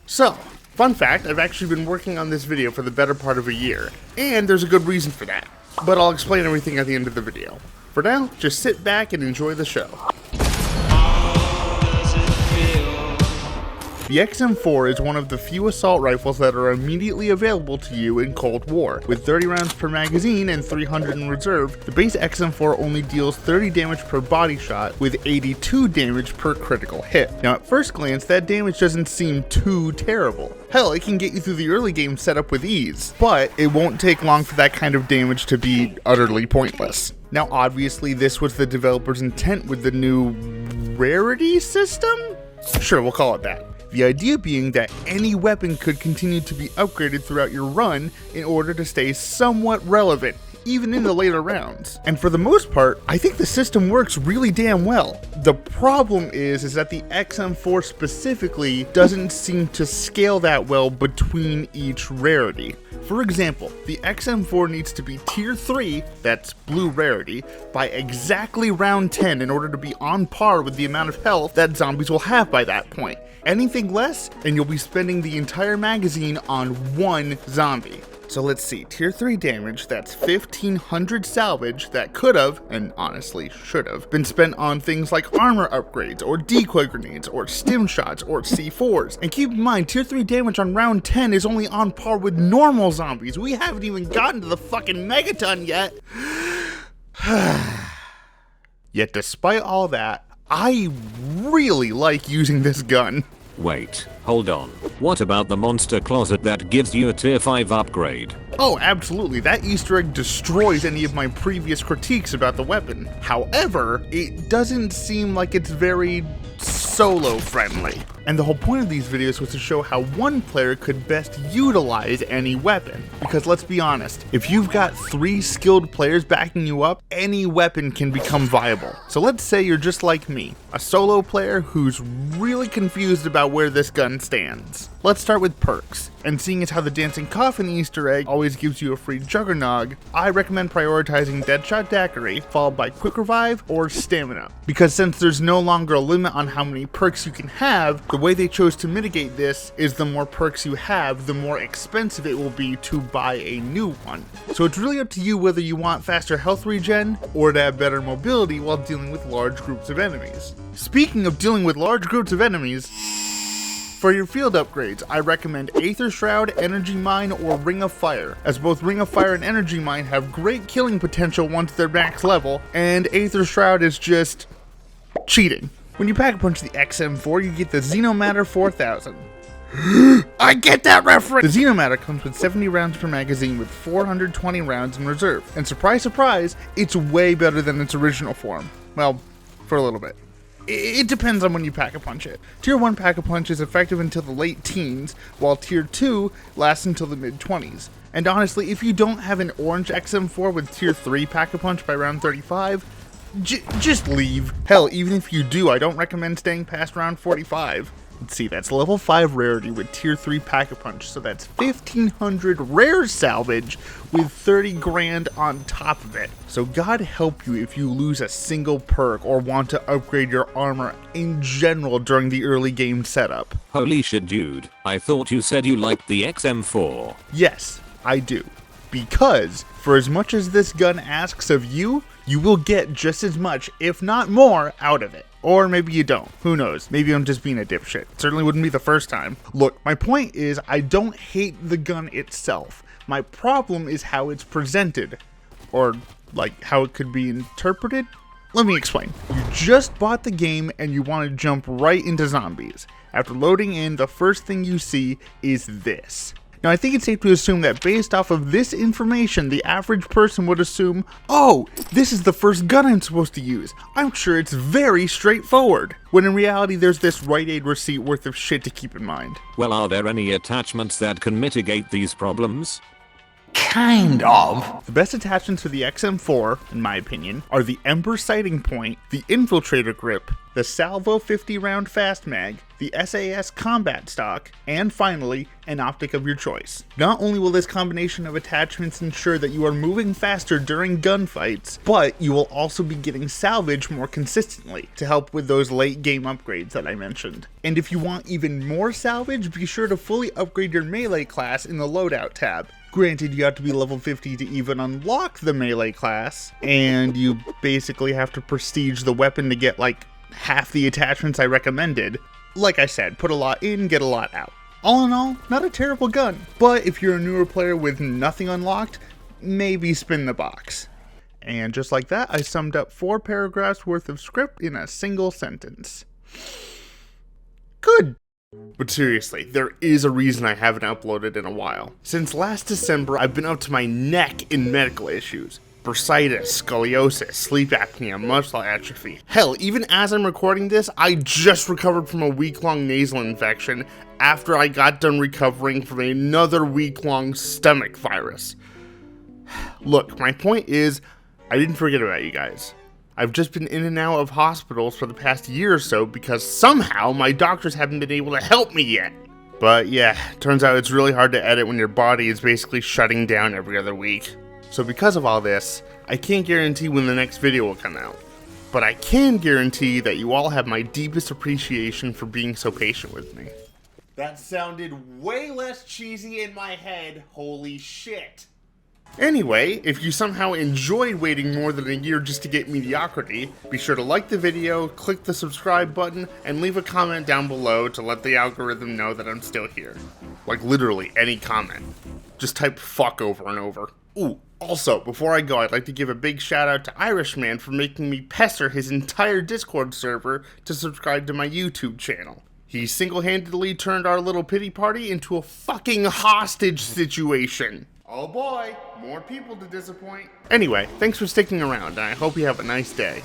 So, fun fact, I've actually been working on this video for the better part of a year, and there's a good reason for that. But I'll explain everything at the end of the video. For now, just sit back and enjoy the show. The XM4 is one of the few assault rifles that are immediately available to you in Cold War. With 30 rounds per magazine and 300 in reserve, the base XM4 only deals 30 damage per body shot with 82 damage per critical hit. Now at first glance, that damage doesn't seem too terrible. Hell, it can get you through the early game setup with ease, but it won't take long for that kind of damage to be utterly pointless. Now obviously this was the developer's intent with the new rarity system? Sure, we'll call it that. The idea being that any weapon could continue to be upgraded throughout your run in order to stay somewhat relevant, even in the later rounds. And for the most part, I think the system works really damn well. The problem is that the XM4 specifically doesn't seem to scale that well between each rarity. For example, the XM4 needs to be tier 3, that's blue rarity, by exactly round 10 in order to be on par with the amount of health that zombies will have by that point. Anything less, and you'll be spending the entire magazine on one zombie. So let's see, tier 3 damage, that's 1500 salvage that could've, and honestly should've, been spent on things like armor upgrades, or decoy grenades, or stim shots, or C4s. And keep in mind, tier 3 damage on round 10 is only on par with normal zombies. We haven't even gotten to the fucking megaton yet. Yet despite all that, I really like using this gun. Wait, hold on. What about the monster closet that gives you a tier 5 upgrade? Oh, absolutely. That Easter egg destroys any of my previous critiques about the weapon. However, it doesn't seem like it's very solo friendly. And the whole point of these videos was to show how one player could best utilize any weapon. Because let's be honest, if you've got 3 skilled players backing you up, any weapon can become viable. So let's say you're just like me, a solo player who's really confused about where this gun stands. Let's start with perks, and seeing as how the dancing coffin Easter egg always gives you a free juggernog, I recommend prioritizing Deadshot Daiquiri, followed by Quick Revive or Stamina. Because since there's no longer a limit on how many perks you can have, the way they chose to mitigate this is the more perks you have, the more expensive it will be to buy a new one. So it's really up to you whether you want faster health regen, or to have better mobility while dealing with large groups of enemies. Speaking of dealing with large groups of enemies, for your field upgrades, I recommend Aether Shroud, Energy Mine, or Ring of Fire, as both Ring of Fire and Energy Mine have great killing potential once they're max level, and Aether Shroud is just cheating. When you pack a punch the XM4, you get the Xenomatter 4000. I get that reference! The Xenomatter comes with 70 rounds per magazine with 420 rounds in reserve, and surprise surprise, it's way better than its original form. Well, for a little bit. It depends on when you pack-a-punch it. Tier 1 pack-a-punch is effective until the late teens, while Tier 2 lasts until the mid-20s. And honestly, if you don't have an orange XM4 with Tier 3 pack-a-punch by round 35, just leave. Hell, even if you do, I don't recommend staying past round 45. Let's see, that's level 5 rarity with tier 3 pack-a-punch, so that's 1500 rare salvage with 30 grand on top of it. So God help you if you lose a single perk or want to upgrade your armor in general during the early game setup. Holy shit, dude. I thought you said you liked the XM4. Yes, I do. Because for as much as this gun asks of you, you will get just as much, if not more, out of it. Or maybe you don't. Who knows? Maybe I'm just being a dipshit. Certainly wouldn't be the first time. Look, my point is I don't hate the gun itself. My problem is how it's presented. Or, like, how it could be interpreted? Let me explain. You just bought the game and you want to jump right into zombies. After loading in, the first thing you see is this. Now, I think it's safe to assume that based off of this information, the average person would assume, oh, this is the first gun I'm supposed to use. I'm sure it's very straightforward. When in reality, there's this Rite Aid receipt worth of shit to keep in mind. Well, are there any attachments that can mitigate these problems? Kind of. The best attachments for the XM4, in my opinion, are the Ember sighting point, the Infiltrator grip, the Salvo 50 round fast mag, the SAS combat stock, and finally, an optic of your choice. Not only will this combination of attachments ensure that you are moving faster during gunfights, but you will also be getting salvage more consistently to help with those late game upgrades that I mentioned. And if you want even more salvage, be sure to fully upgrade your melee class in the loadout tab. Granted, you have to be level 50 to even unlock the melee class, and you basically have to prestige the weapon to get like half the attachments I recommended. Like I said, put a lot in, get a lot out. All in all, not a terrible gun, but if you're a newer player with nothing unlocked, maybe spin the box. And just like that, I summed up 4 paragraphs worth of script in a single sentence. Good. But seriously, there is a reason I haven't uploaded in a while. Since last December, I've been up to my neck in medical issues. Bursitis, scoliosis, sleep apnea, muscle atrophy. Hell, even as I'm recording this, I just recovered from a week-long nasal infection after I got done recovering from another week-long stomach virus. Look, my point is, I didn't forget about you guys. I've just been in and out of hospitals for the past year or so because somehow my doctors haven't been able to help me yet. But yeah, turns out it's really hard to edit when your body is basically shutting down every other week. So because of all this, I can't guarantee when the next video will come out. But I can guarantee that you all have my deepest appreciation for being so patient with me. That sounded way less cheesy in my head, holy shit. Anyway, if you somehow enjoyed waiting more than a year just to get mediocrity, be sure to like the video, click the subscribe button, and leave a comment down below to let the algorithm know that I'm still here. Like literally any comment. Just type fuck over and over. Ooh, also, before I go, I'd like to give a big shout out to Irishman for making me pester his entire Discord server to subscribe to my YouTube channel. He single-handedly turned our little pity party into a fucking hostage situation. Oh boy, more people to disappoint. Anyway, thanks for sticking around, and I hope you have a nice day.